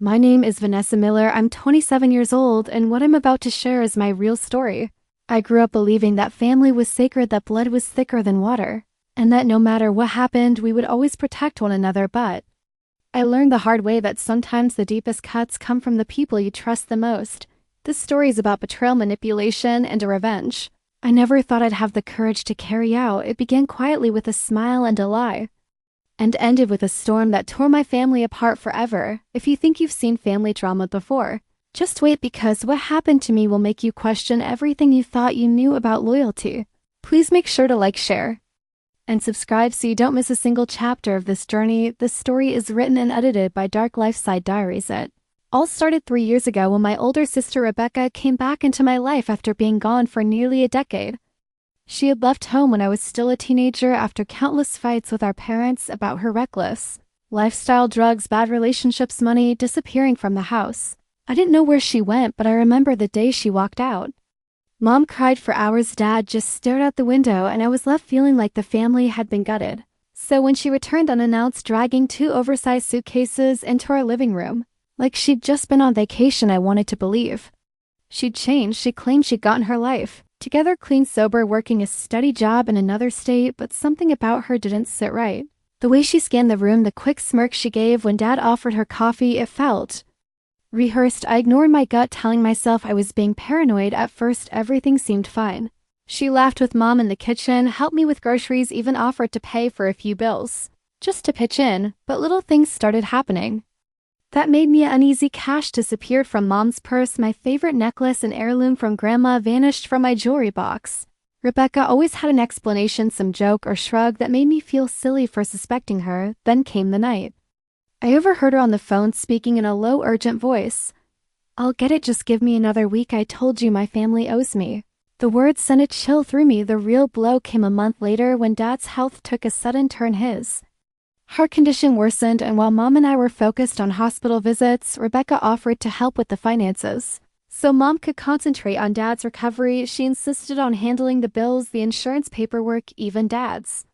My name is Vanessa Miller. I'm 27 years old, and what I'm about to share is my real story. I grew up believing that family was sacred, that blood was thicker than water, and that no matter what happened, we would always protect one another. But I learned the hard way that sometimes the deepest cuts come from the people you trust the most. This story is about betrayal, manipulation, and a revenge I never thought I'd have the courage to carry out. It began quietly with a smile and a lie, and ended with a storm that tore my family apart forever. If you think you've seen family drama before, just wait, because what happened to me will make you question everything you thought you knew about loyalty. Please make sure to like, share, and subscribe so you don't miss a single chapter of this journey. This story is written and edited by Dark Lifeside Diaries. It all started 3 years ago when my older sister Rebecca came back into my life after being gone for nearly a decade. She had left home when I was still a teenager after countless fights with our parents about her reckless lifestyle, drugs, bad relationships, money, disappearing from the house. I didn't know where she went, but I remember the day she walked out. Mom cried for hours, Dad just stared out the window, and I was left feeling like the family had been gutted. So when she returned unannounced, dragging 2 oversized suitcases into our living room, like she'd just been on vacation, I wanted to believe she'd changed. She claimed she'd gotten her life together, clean, sober, working a steady job in another state, but something about her didn't sit right. The way she scanned the room, the quick smirk she gave when Dad offered her coffee, it felt rehearsed. I ignored my gut, telling myself I was being paranoid. At first, everything seemed fine. She laughed with Mom in the kitchen, helped me with groceries, even offered to pay for a few bills just to pitch in. But little things started happening that made me uneasy. Cash disappeared from Mom's purse. My favorite necklace, an heirloom from Grandma, vanished from my jewelry box. Rebecca always had an explanation, some joke or shrug that made me feel silly for suspecting her. Then came the night. I overheard her on the phone speaking in a low, urgent voice. "I'll get it, just give me another week. I told you my family owes me." The words sent a chill through me. The real blow came a month later when Dad's health took a sudden turn. His heart condition worsened, and while Mom and I were focused on hospital visits, Rebecca offered to help with the finances so Mom could concentrate on Dad's recovery. She insisted on handling the bills, the insurance paperwork, even Dad's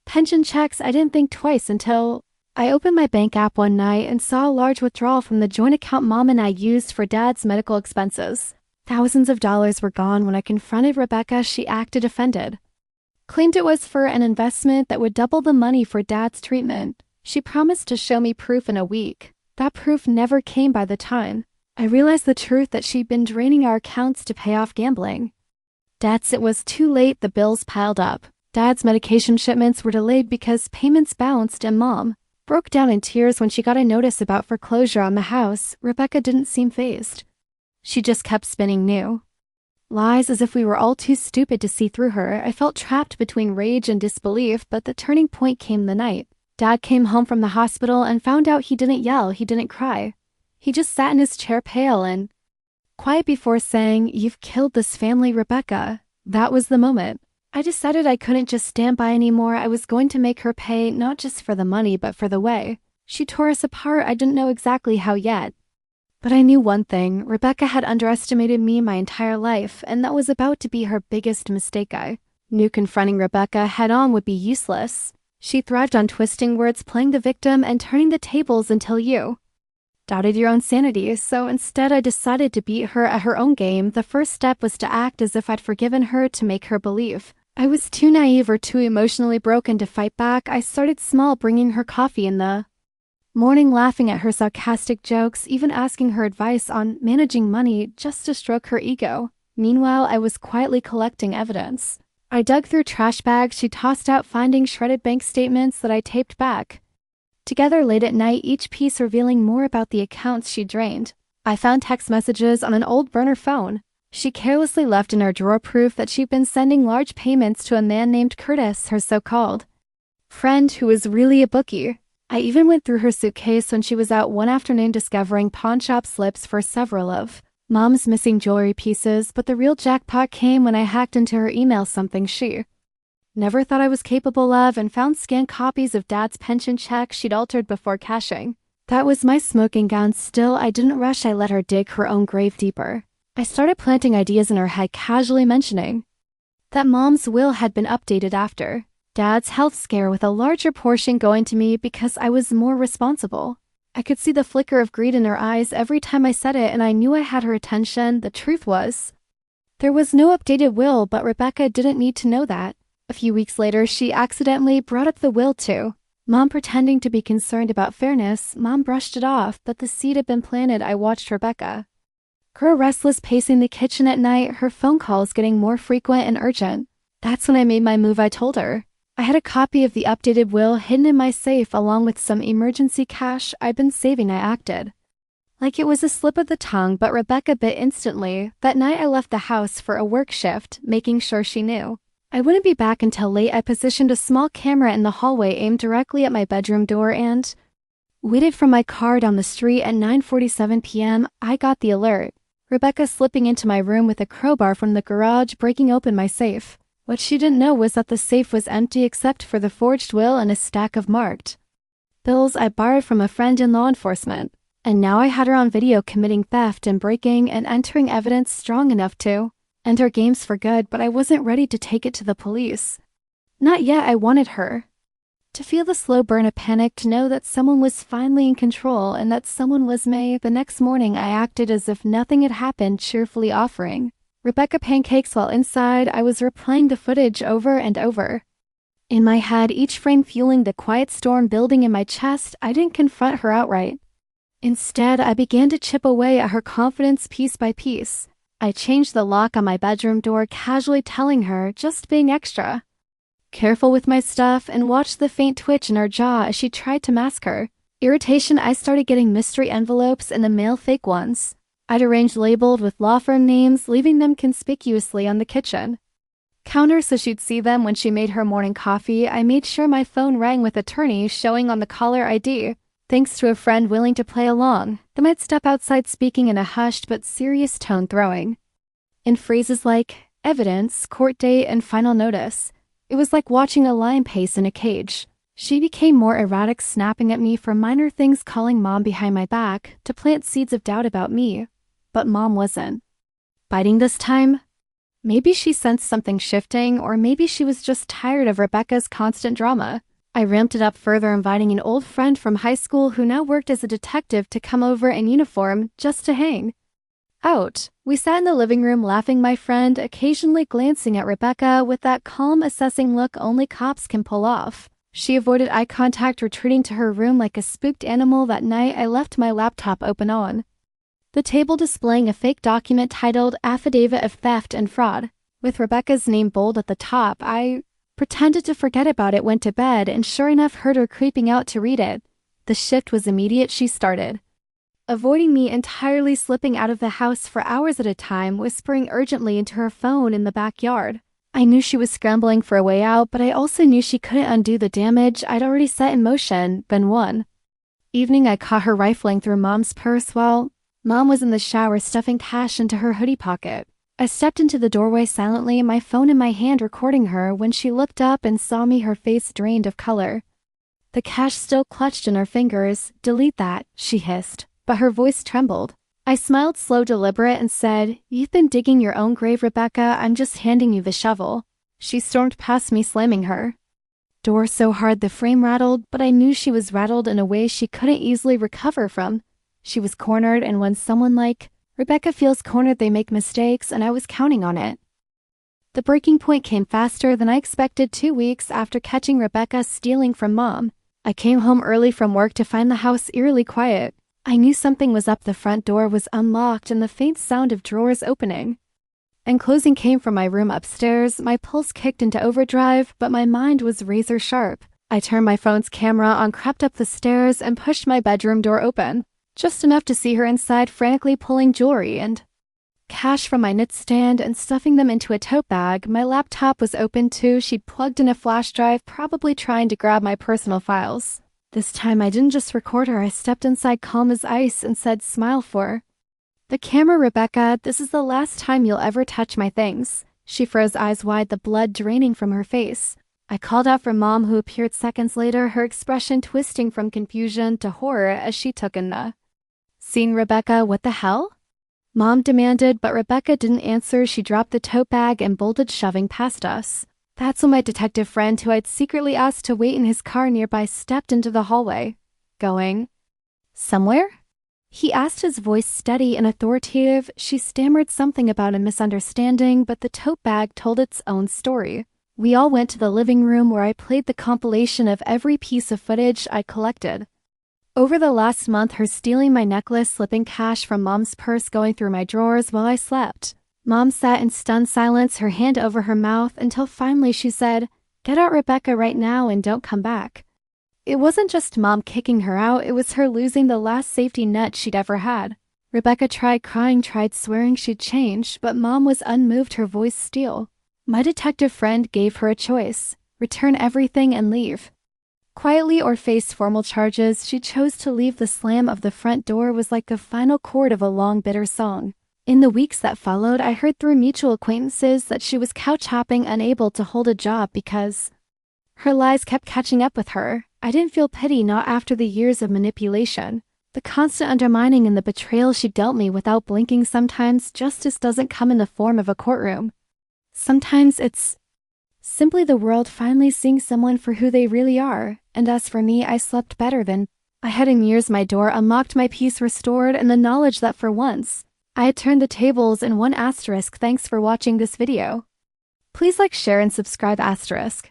pension checks. I didn't think twice until I opened my bank app one night and saw a large withdrawal from the joint account Mom and I used for Dad's medical expenses. Thousands of dollars were gone. When I confronted Rebecca, she acted offended, claimed it was for an investment that would double the money for Dad's treatment. She promised to show me proof in a week. That proof never came. By the time I realized the truth, that she'd been draining our accounts to pay off gambling debts, it was too late. The bills piled up. Dad's medication shipments were delayed because payments bounced, and Mom broke down in tears when she got a notice about foreclosure on the house. Rebecca didn't seem fazed. She just kept spinning new lies, as if we were all too stupid to see through her. I felt trapped between rage and disbelief, but the turning point came the night Dad came home from the hospital and found out. He didn't yell, he didn't cry. He just sat in his chair, pale and quiet, before saying, "You've killed this family, Rebecca." That was the moment I decided I couldn't just stand by anymore. I was going to make her pay, not just for the money, but for the way she tore us apart. I didn't know exactly how yet, but I knew one thing: Rebecca had underestimated me my entire life, and that was about to be her biggest mistake. I knew confronting Rebecca head-on would be useless. She thrived on twisting words, playing the victim, and turning the tables until you doubted your own sanity. So instead, I decided to beat her at her own game. The first step was to act as if I'd forgiven her, to make her believe I was too naive or too emotionally broken to fight back. I started small, bringing her coffee in the morning, laughing at her sarcastic jokes, even asking her advice on managing money just to stroke her ego. Meanwhile, I was quietly collecting evidence. I dug through trash bags she tossed out, finding shredded bank statements that I taped back together late at night, each piece revealing more about the accounts she drained. I found text messages on an old burner phone she carelessly left in her drawer, proof that she'd been sending large payments to a man named Curtis, her so-called friend, who was really a bookie. I even went through her suitcase when she was out one afternoon, discovering pawn shop slips for several of Mom's missing jewelry pieces. But the real jackpot came when I hacked into her email, something she never thought I was capable of, and found scanned copies of Dad's pension check she'd altered before cashing. That was my smoking gun. Still, I didn't rush. I let her dig her own grave deeper. I started planting ideas in her head, casually mentioning that Mom's will had been updated after Dad's health scare, with a larger portion going to me because I was more responsible. I could see the flicker of greed in her eyes every time I said it, and I knew I had her attention. The truth was, there was no updated will, but Rebecca didn't need to know that. A few weeks later, she accidentally brought up the will too. Mom pretending to be concerned about fairness, Mom brushed it off, but the seed had been planted. I watched Rebecca grow restless, pacing the kitchen at night, her phone calls getting more frequent and urgent. That's when I made my move. I told her I had a copy of the updated will hidden in my safe along with some emergency cash I'd been saving. I acted like it was a slip of the tongue, but Rebecca bit instantly. That night I left the house for a work shift, making sure she knew I wouldn't be back until late. I positioned a small camera in the hallway aimed directly at my bedroom door and waited for my car down the street. At 9:47 p.m., I got the alert. Rebecca slipping into my room with a crowbar from the garage, breaking open my safe. What she didn't know was that the safe was empty except for the forged will and a stack of marked bills I borrowed from a friend in law enforcement. And now I had her on video committing theft and breaking and entering evidence strong enough to end her games for good, but I wasn't ready to take it to the police. Not yet. I wanted her to feel the slow burn of panic, to know that someone was finally in control and that someone was me. The next morning I acted as if nothing had happened, cheerfully offering Rebecca pancakes while inside I was replaying the footage over and over in my head, each frame fueling the quiet storm building in my chest. I didn't confront her outright. Instead, I began to chip away at her confidence piece by piece. I changed the lock on my bedroom door, casually telling her, just being extra careful with my stuff, and watched the faint twitch in her jaw as she tried to mask her irritation. I started getting mystery envelopes in the mail, fake ones I'd arranged labeled with law firm names, leaving them conspicuously on the kitchen counter so she'd see them when she made her morning coffee. I made sure my phone rang with attorney showing on the caller ID, thanks to a friend willing to play along. Then I'd step outside speaking in a hushed but serious tone, throwing in phrases like evidence, court date, and final notice. It was like watching a lion pace in a cage. She became more erratic, snapping at me for minor things, calling Mom behind my back to plant seeds of doubt about me. But Mom wasn't biting this time. Maybe she sensed something shifting, or maybe she was just tired of Rebecca's constant drama. I ramped it up further, inviting an old friend from high school who now worked as a detective to come over in uniform just to hang out. We sat in the living room laughing, my friend occasionally glancing at Rebecca with that calm, assessing look only cops can pull off. She avoided eye contact, retreating to her room like a spooked animal. That night, I left my laptop open on the table, displaying a fake document titled Affidavit of Theft and Fraud, with Rebecca's name bold at the top. I pretended to forget about it, went to bed, and sure enough heard her creeping out to read it. The shift was immediate. She started avoiding me entirely, slipping out of the house for hours at a time, whispering urgently into her phone in the backyard. I knew she was scrambling for a way out, but I also knew she couldn't undo the damage I'd already set in motion. Then one evening I caught her rifling through Mom's purse while Mom was in the shower, stuffing cash into her hoodie pocket. I stepped into the doorway silently, my phone in my hand, recording her. When she looked up and saw me, her face drained of color, the cash still clutched in her fingers. "Delete that," she hissed, but her voice trembled. I smiled, slow, deliberate, and said, "You've been digging your own grave, Rebecca. I'm just handing you the shovel." She stormed past me, slamming her door so hard the frame rattled, but I knew she was rattled in a way she couldn't easily recover from. She was cornered, and when someone like Rebecca feels cornered, they make mistakes, and I was counting on it. The breaking point came faster than I expected. 2 weeks after catching Rebecca stealing from Mom, I came home early from work to find the house eerily quiet. I knew something was up. The front door was unlocked, and the faint sound of drawers opening and closing came from my room upstairs. My pulse kicked into overdrive, but my mind was razor sharp. I turned my phone's camera on, crept up the stairs, and pushed my bedroom door open, just enough to see her inside, frantically pulling jewelry and cash from my nightstand and stuffing them into a tote bag. My laptop was open too. She'd plugged in a flash drive, probably trying to grab my personal files. This time I didn't just record her. I stepped inside calm as ice and said, "Smile for the camera, Rebecca. This is the last time you'll ever touch my things." She froze, eyes wide, the blood draining from her face. I called out for Mom, who appeared seconds later, her expression twisting from confusion to horror as she took in the scene. "Rebecca, what the hell?" Mom demanded, but Rebecca didn't answer. She dropped the tote bag and bolted, shoving past us. That's when my detective friend, who I'd secretly asked to wait in his car nearby, stepped into the hallway, going Somewhere? He asked, his voice steady and authoritative. She stammered something about a misunderstanding, but the tote bag told its own story. We all went to the living room where I played the compilation of every piece of footage I collected. Over the last month, her stealing my necklace, slipping cash from Mom's purse, going through my drawers while I slept. Mom sat in stunned silence, her hand over her mouth, until finally she said, "Get out Rebecca right now and don't come back." It wasn't just Mom kicking her out, it was her losing the last safety net she'd ever had. Rebecca tried crying, tried swearing she'd change, but Mom was unmoved, her voice steel. My detective friend gave her a choice: return everything and leave. Quietly or face formal charges, she chose to leave. The slam of the front door was like the final chord of a long, bitter song. In the weeks that followed, I heard through mutual acquaintances that she was couch hopping, unable to hold a job because her lies kept catching up with her. I didn't feel pity, not after the years of manipulation. The constant undermining and the betrayal she dealt me without blinking. Sometimes justice doesn't come in the form of a courtroom. Sometimes it's simply the world finally seeing someone for who they really are. And as for me, I slept better than I had in years. My door unlocked, my peace restored, and the knowledge that for once, I had turned the tables in one asterisk. Thanks for watching this video. Please like, share, and subscribe asterisk.